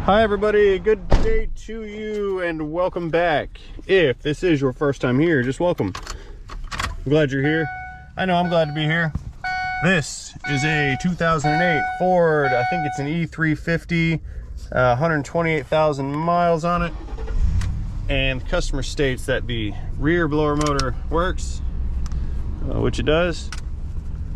Hi everybody, good day to you and welcome back. If this is your first time here, just welcome. I'm glad you're here. I know I'm glad to be here. This is a 2008 Ford, I think it's an E350, 128,000 miles on it. And the customer states that the rear blower motor works, which it does,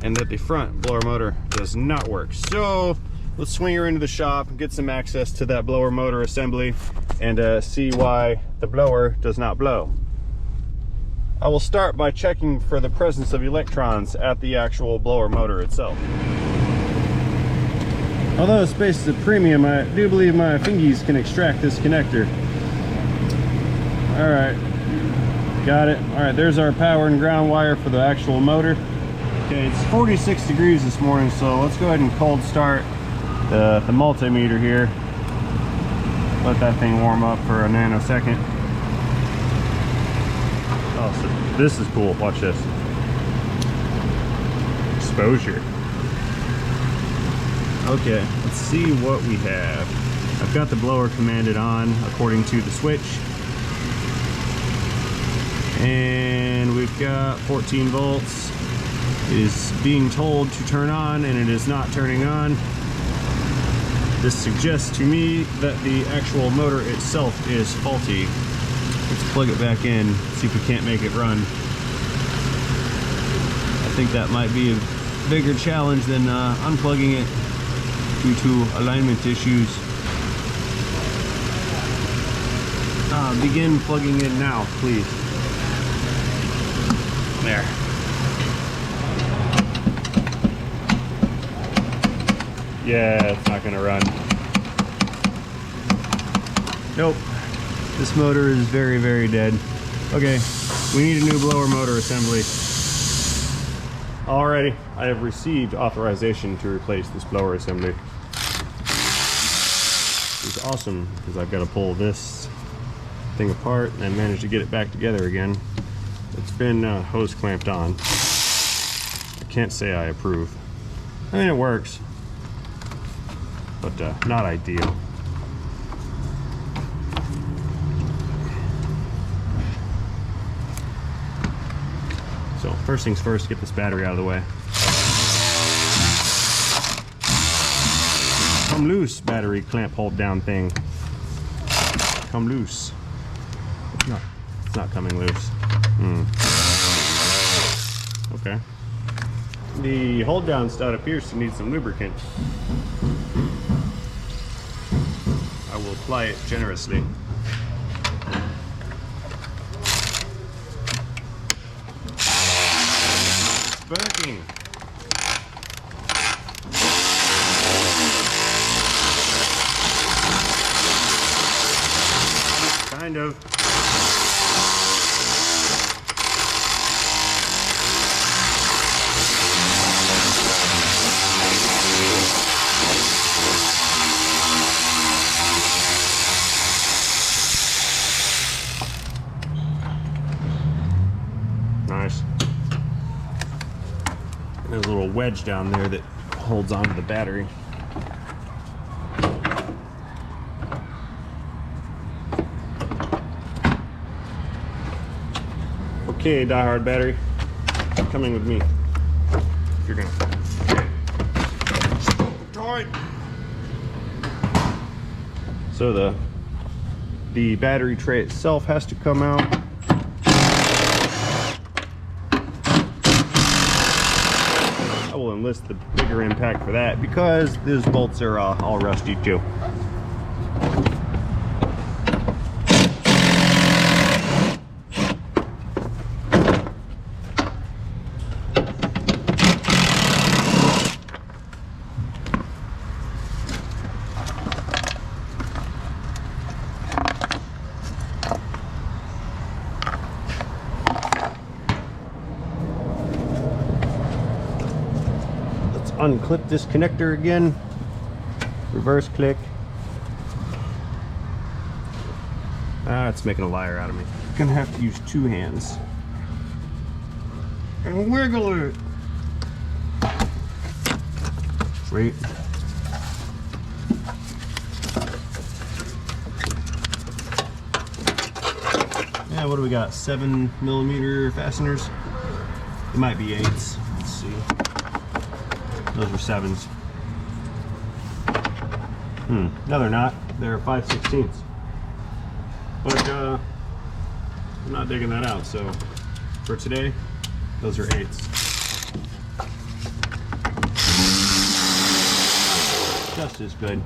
and that the front blower motor does not work. So let's swing her into the shop and get some access to that blower motor assembly and see why the blower does not blow. I will start by checking for the presence of electrons at the actual blower motor itself. Although space is a premium, I do believe my fingies can extract this connector. Alright, got it. Alright, there's our power and ground wire for the actual motor. Okay, it's 46 degrees this morning, so let's go ahead and cold start the multimeter here. Let that thing warm up for a nanosecond. Oh, so this is cool. Watch this. Exposure. Okay, let's see what we have. I've got the blower commanded on according to the switch. And we've got 14 volts. It is being told to turn on and it is not turning on. This suggests to me that the actual motor itself is faulty. Let's plug it back in, see if we can't make it run. I think that might be a bigger challenge than unplugging it due to alignment issues. Begin plugging in now, please. There. Yeah, it's not gonna run. Nope. This motor is very, very dead. Okay, we need a new blower motor assembly. Alrighty, I have received authorization to replace this blower assembly. It's awesome because I've got to pull this thing apart and manage to get it back together again. It's been hose clamped on. I can't say I approve. I mean, it works, but not ideal. So first things first, get this battery out of the way. Come loose, battery clamp hold down thing. Come loose. No, it's not coming loose. Okay. The hold down stud appears to need some lubricant. I will apply it generously. It's working. Kind of. Nice. There's a little wedge down there that holds onto the battery. Okay, diehard battery, coming with me. If you're gonna. Alright. So the battery tray itself has to come out. I will enlist the bigger impact for that because those bolts are all rusty too. Unclip this connector again, reverse click. It's making a liar out of me. Gonna have to use two hands and wiggle it. Great. what do we got? 7mm fasteners. It might be 8s. Let's see. Those are 7s. No, they're not. They're 5/16. But I'm not digging that out. So for today, those are 8s. Just as good.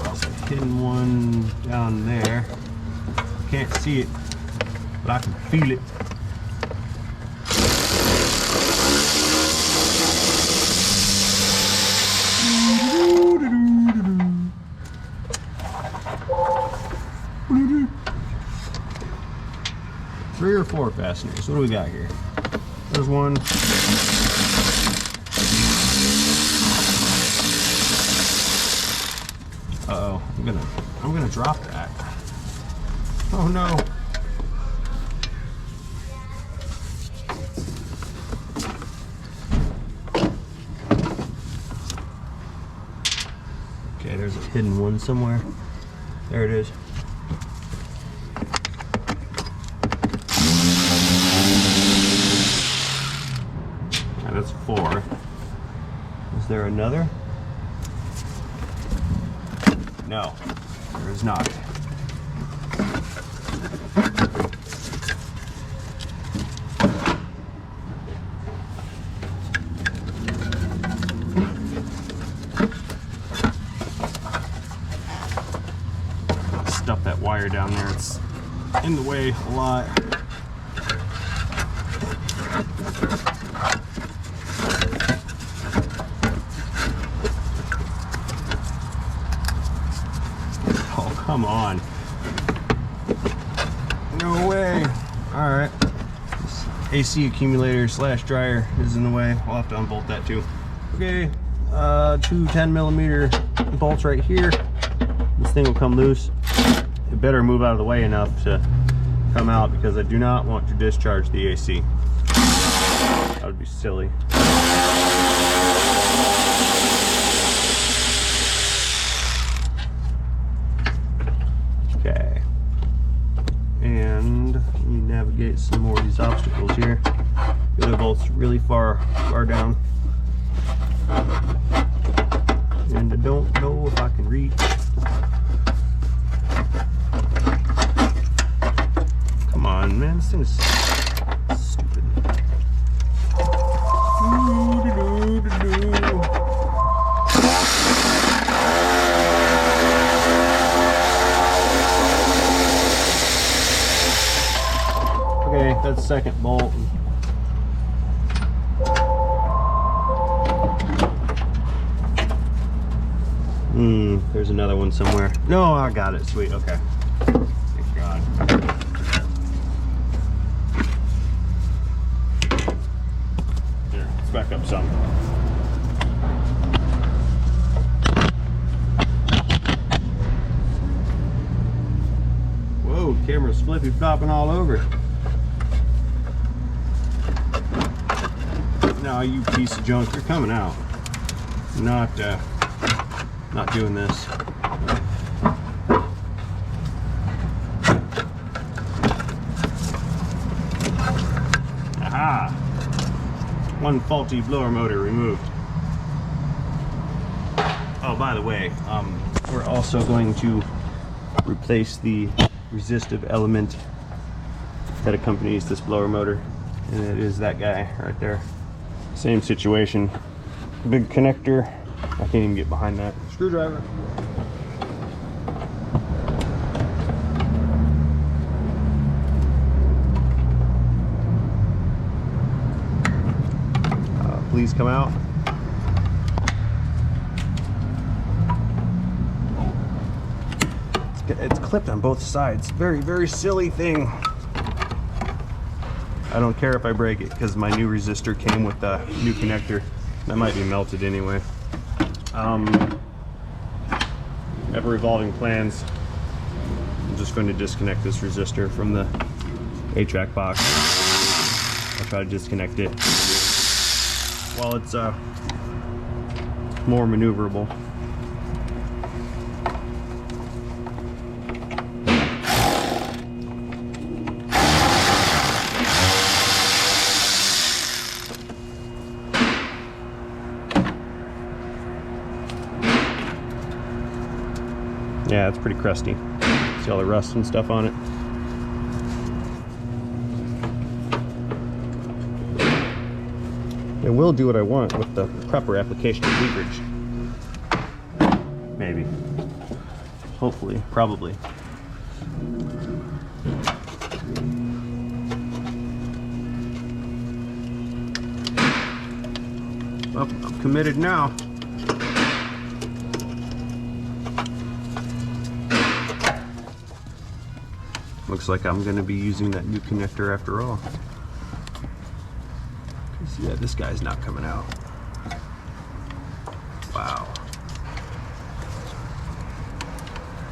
There's a hidden one down there. Can't see it, but I can feel it. Three or four fasteners. What do we got here? There's one. Uh-oh, I'm gonna drop that. Oh no. Okay, there's a hidden one somewhere. There it is. Okay, that's 4. Is there another? No, there is not. Stuff that wire down there, it's in the way a lot. Come on. No way. Alright. This AC accumulator slash dryer is in the way. I'll have to unbolt that too. Okay. 2 10mm bolts right here. This thing will come loose. It better move out of the way enough to come out because I do not want to discharge the AC. That would be silly. Okay, and let me navigate some more of these obstacles here. The other bolt's really far down, and I don't know if I can reach. Come on, man, this thing is stupid. Okay, that's second bolt. There's another one somewhere. No, I got it. Sweet. Okay. Thank God. Here, let's back up some. Whoa, camera's flippy flopping all over. No, you piece of junk, you're coming out. Not doing this. Aha! One faulty blower motor removed. Oh, by the way, we're also going to replace the resistive element that accompanies this blower motor, and it is that guy right there. Same situation. Big connector. I can't even get behind that. Screwdriver. Please come out. It's clipped on both sides. Very, very silly thing. I don't care if I break it because my new resistor came with the new connector. That might be melted anyway. Ever evolving plans. I'm just going to disconnect this resistor from the HVAC box. I'll try to disconnect it while it's more maneuverable. Yeah, it's pretty crusty. See all the rust and stuff on it. It will do what I want with the proper application of leverage. Maybe. Hopefully. Probably. Well, I'm committed now. Looks like I'm going to be using that new connector after all. Yeah, this guy's not coming out. Wow.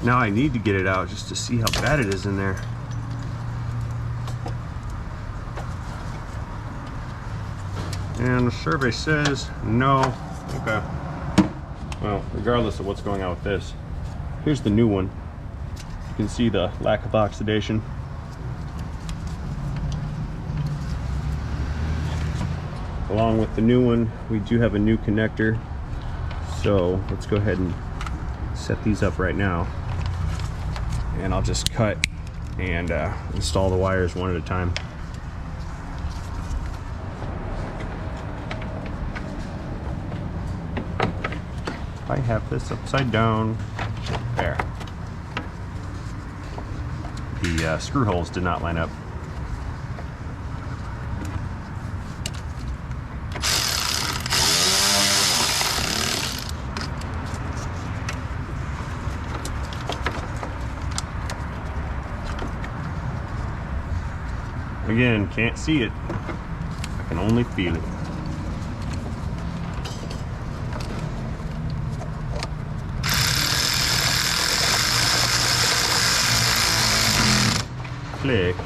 Now I need to get it out just to see how bad it is in there. And the survey says no. Okay. Well, regardless of what's going on with this, here's the new one. You can see the lack of oxidation. Along with the new one, we do have a new connector. So let's go ahead and set these up right now. And I'll just cut and install the wires one at a time. I have this upside down. There. The screw holes did not line up. Again, can't see it. I can only feel it. Click.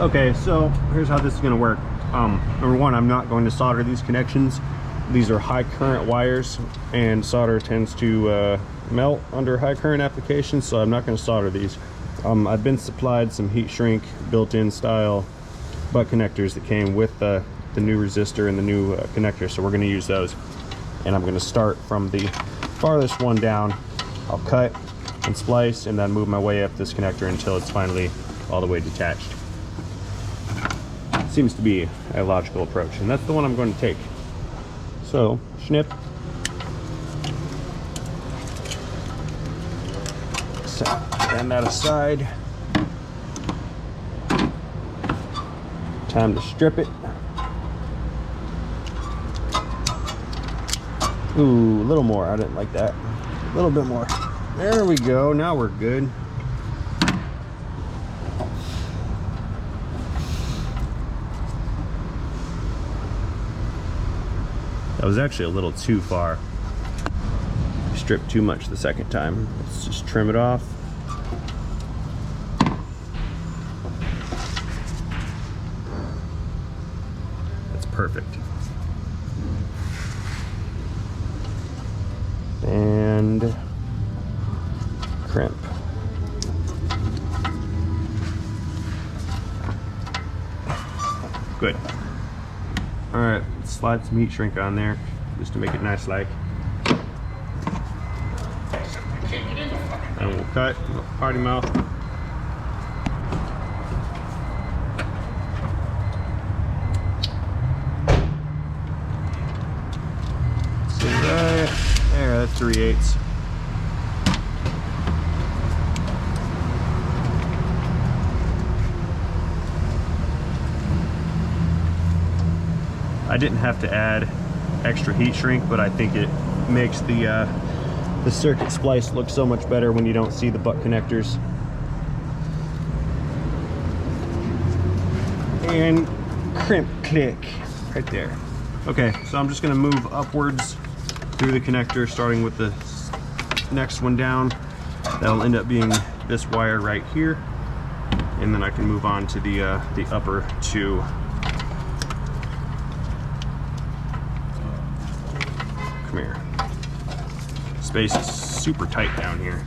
Okay, so here's how this is going to work. Number one, I'm not going to solder these connections. These are high current wires, and solder tends to melt under high current applications, so I'm not going to solder these. I've been supplied some heat shrink built-in style butt connectors that came with the new resistor and the new connector, so we're going to use those. And I'm going to start from the farthest one down. I'll cut and splice and then move my way up this connector until it's finally all the way detached. Seems to be a logical approach, and that's the one I'm going to take. So, snip. Stand that aside. Time to strip it. Ooh, a little more. I didn't like that. A little bit more. There we go. Now we're good. That was actually a little too far. I stripped too much the second time. Let's just trim it off. That's perfect. And crimp. Good. All right, let's slide some heat shrink on there just to make it nice like. And we'll cut party mouth. So right there, that's 3/8. I didn't have to add extra heat shrink, but I think it makes the circuit splice look so much better when you don't see the butt connectors. And crimp click right there. Okay, so I'm just gonna move upwards through the connector, starting with the next one down. That'll end up being this wire right here, and then I can move on to the upper two. Come here. Space is super tight down here.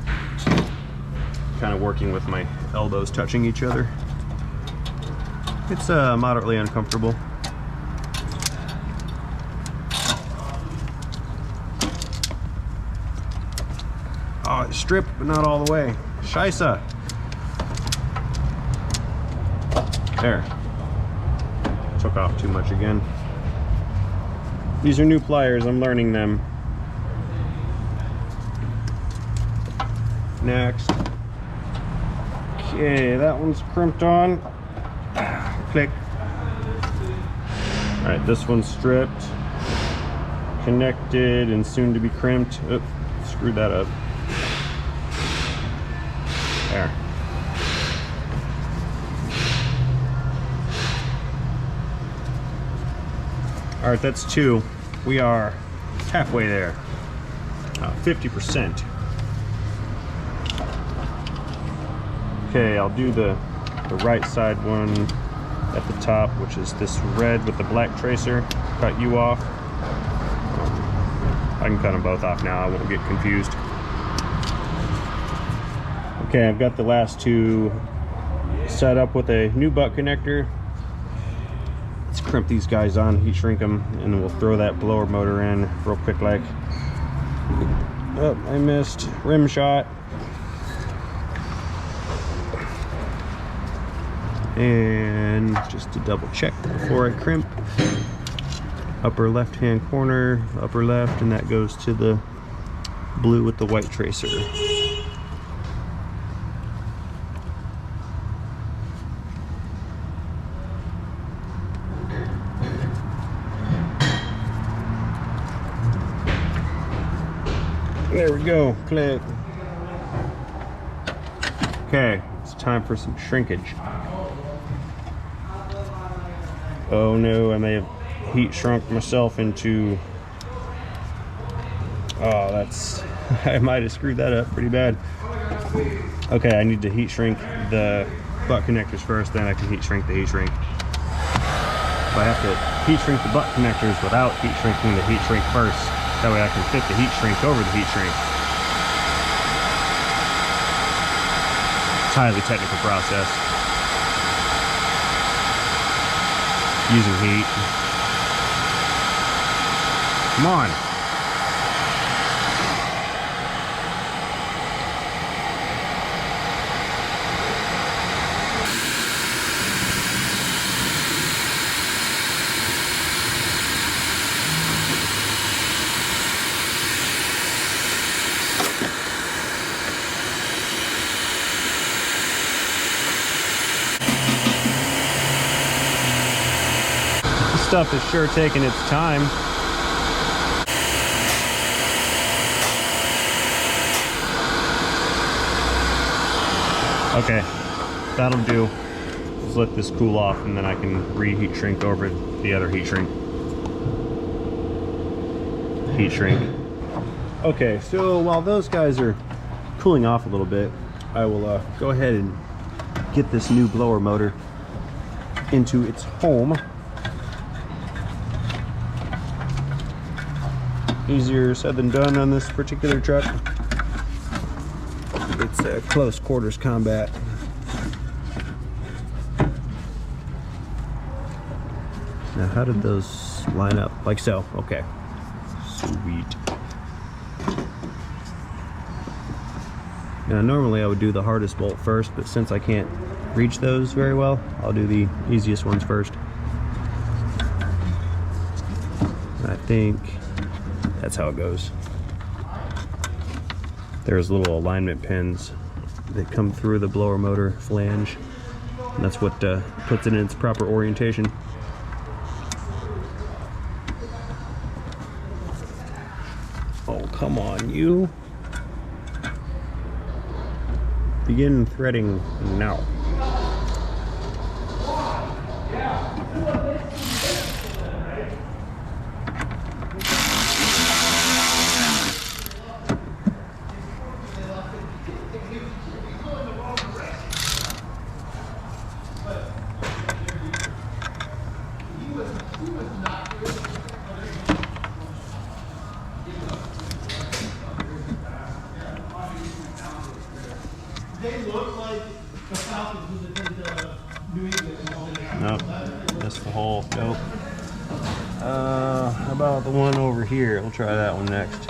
Kind of working with my elbows touching each other. It's moderately uncomfortable. strip, but not all the way. Scheisse. There. Took off too much again. These are new pliers, I'm learning them. Next. Okay, that one's crimped on. Click. Alright, this one's stripped, connected, and soon to be crimped. Oops, screwed that up. There. Alright, that's 2. We are halfway there. 50%. Okay, I'll do the right side one at the top, which is this red with the black tracer. Cut you off. I can cut them both off now, I won't get confused. Okay, I've got the last 2 set up with a new butt connector. Let's crimp these guys on, heat shrink them, and then we'll throw that blower motor in real quick like. Oh, I missed. Rim shot. And just to double check before I crimp, upper left hand corner, upper left, and that goes to the blue with the white tracer. There we go, click. Okay, it's time for some shrinkage. Oh no, I may have heat shrunk myself into... Oh, that's... I might have screwed that up pretty bad. Okay, I need to heat shrink the butt connectors first, then I can heat shrink the heat shrink. But I have to heat shrink the butt connectors without heat shrinking the heat shrink first. That way I can fit the heat shrink over the heat shrink. It's a highly technical process. Using heat. Come on. Stuff is sure taking its time. Okay, that'll do. Let's let this cool off and then I can reheat shrink over the other heat shrink. Heat shrink. Okay, so while those guys are cooling off a little bit, I will go ahead and get this new blower motor into its home. Easier said than done on this particular truck. It's a close quarters combat. Now, how did those line up? Like so. Okay. Sweet. Now, normally I would do the hardest bolt first, but since I can't reach those very well, I'll do the easiest ones first. I think that's how it goes. There's little alignment pins that come through the blower motor flange, and that's what puts it in its proper orientation. Oh, come on, you. Begin threading now. Nope, that's the hole. Nope. How about the one over here? We'll try that one next.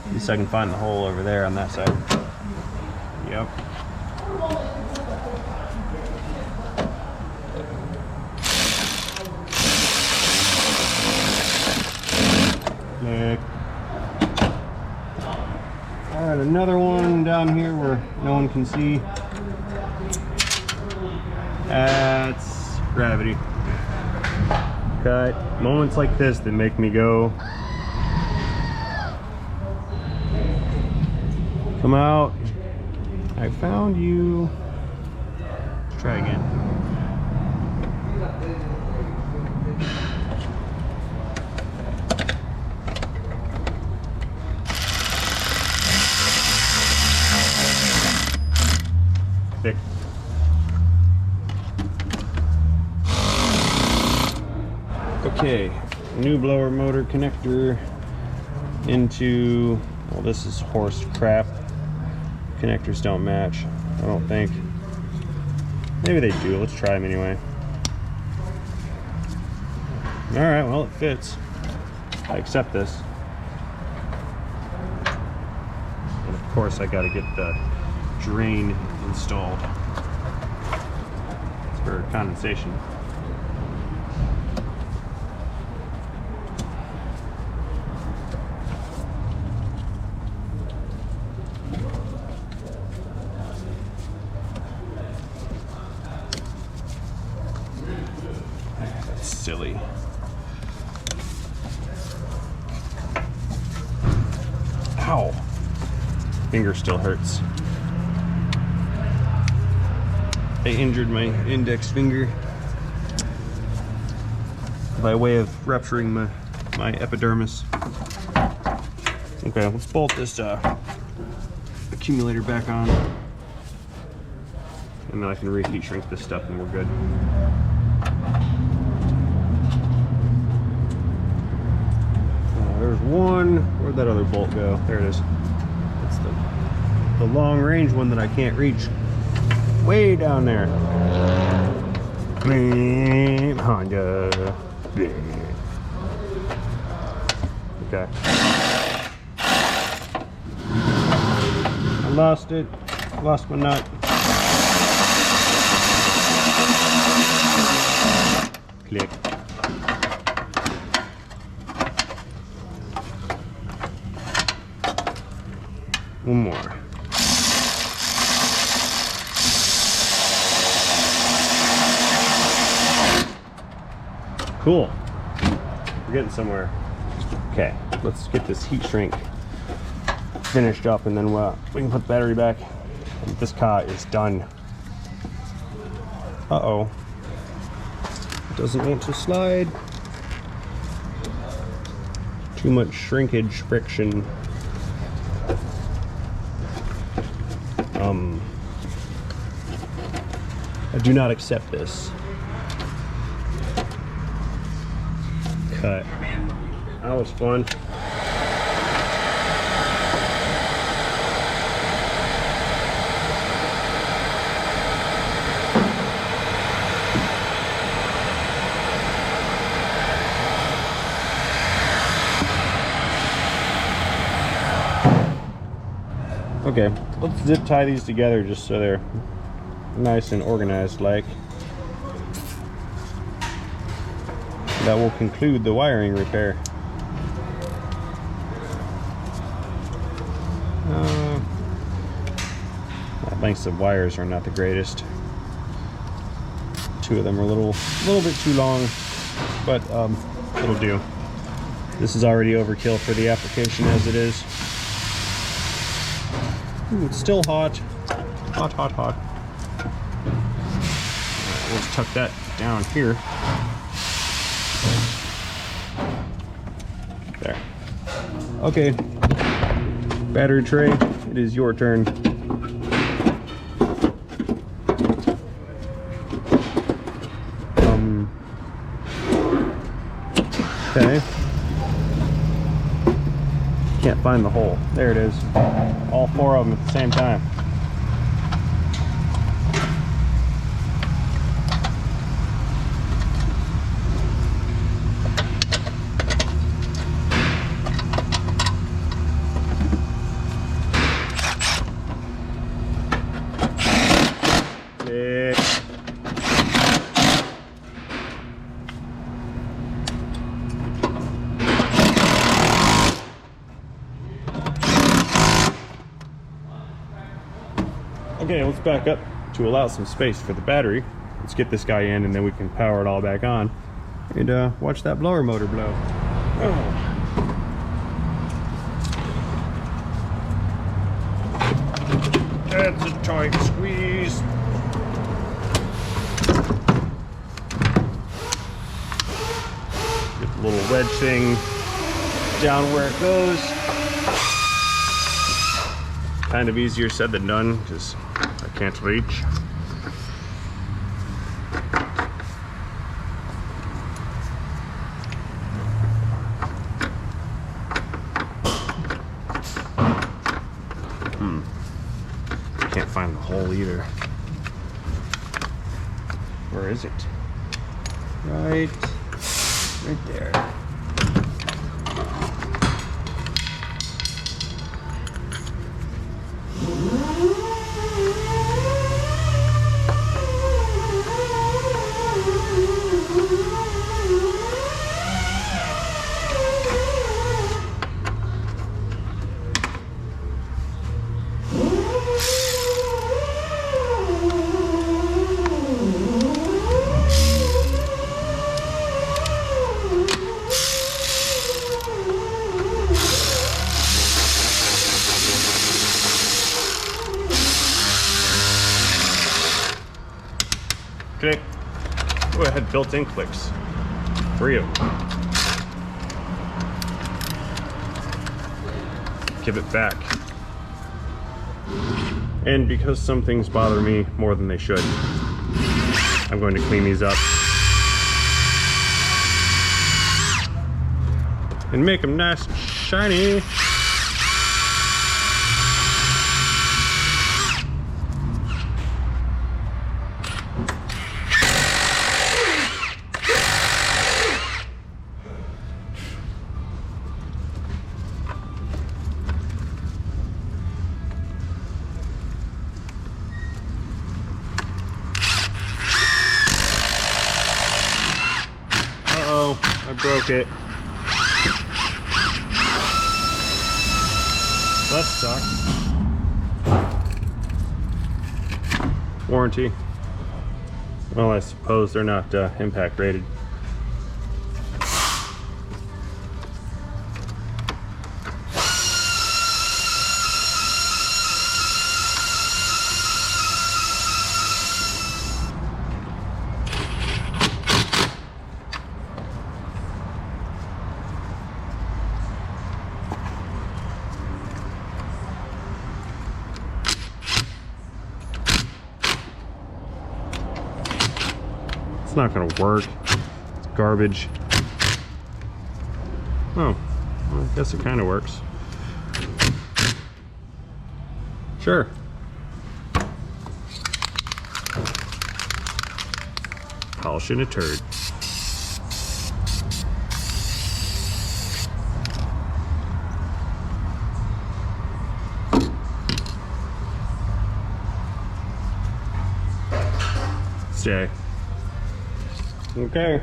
At least I can find the hole over there on that side. Yep. Click. Alright, another one down here where no one can see. That's gravity. Cut. Moments like this that make me go, come out. I found you. Let's try again. Thick. Okay, new blower motor connector into, well, this is horse crap. Connectors don't match, I don't think. Maybe they do. Let's try them anyway. All right, well, it fits. I accept this. And of course, I got to get the drain installed. It's for condensation. Silly. Ow. Finger still hurts. I injured my index finger by way of rupturing my epidermis. Okay, let's bolt this accumulator back on. And then I can reheat shrink this stuff and we're good. There's one. Where'd that other bolt go? There it is. It's the long range one that I can't reach. Way down there. Honda. Okay. I lost it. Lost my nut. Click. One more. Cool. We're getting somewhere. Okay, let's get this heat shrink finished up and then we can put the battery back. And this car is done. Uh-oh. It doesn't want to slide. Too much shrinkage friction. I do not accept this. Cut. That was fun. Okay, let's zip tie these together just so they're nice and organized like. That will conclude the wiring repair. Lengths of wires are not the greatest. Two of them are a little bit too long, but it'll do. This is already overkill for the application as it is. Ooh, it's still hot. Hot, hot, hot. Alright, we'll just tuck that down here. There. Okay. Battery tray, it is your turn. Okay. Can't find the hole. There it is. All four of them at the same time. Okay, let's back up to allow some space for the battery. Let's get this guy in and then we can power it all back on and watch that blower motor blow. Oh. That's a tight squeeze. Get the little wedge thing down where it goes. Kind of easier said than done because I can't reach. Can't find the hole either. Where is it? Right there. Okay, go ahead, built-in clicks. 3 of them. Give it back. And because some things bother me more than they should, I'm going to clean these up and make them nice and shiny. I broke it. That sucks. Warranty. Well, I suppose they're not impact rated. It's not gonna work. It's garbage. Oh, well, I guess it kind of works. Sure. Polishing a turd. Stay. Okay,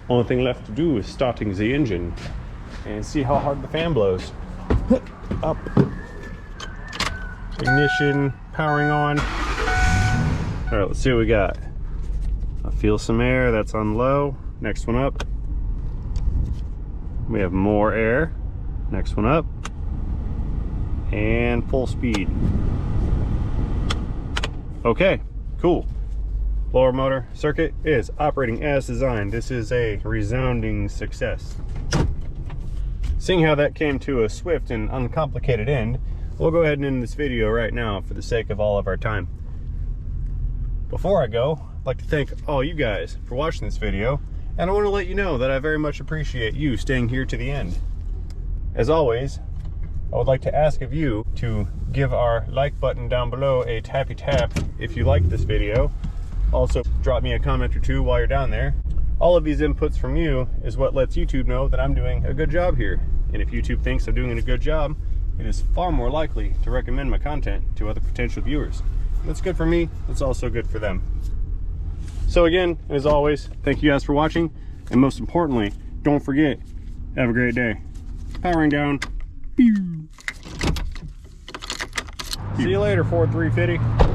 only thing left to do is starting the engine and see how hard the fan blows. Up. Ignition, powering on. All right, let's see what we got. I feel some air, that's on low. Next one up. We have more air. Next one up. And full speed. Okay, cool. Blower motor circuit is operating as designed. This is a resounding success. Seeing how that came to a swift and uncomplicated end, we'll go ahead and end this video right now for the sake of all of our time. Before I go, I'd like to thank all you guys for watching this video, and I want to let you know that I very much appreciate you staying here to the end. As always, I would like to ask of you to give our like button down below a tappy tap if you like this video. Also, drop me a comment or two while you're down there. All of these inputs from you is what lets YouTube know that I'm doing a good job here. And if YouTube thinks I'm doing a good job, it is far more likely to recommend my content to other potential viewers. That's good for me, it's also good for them. So again, as always, thank you guys for watching, and most importantly, don't forget, have a great day. Powering down. See you later, Ford 350.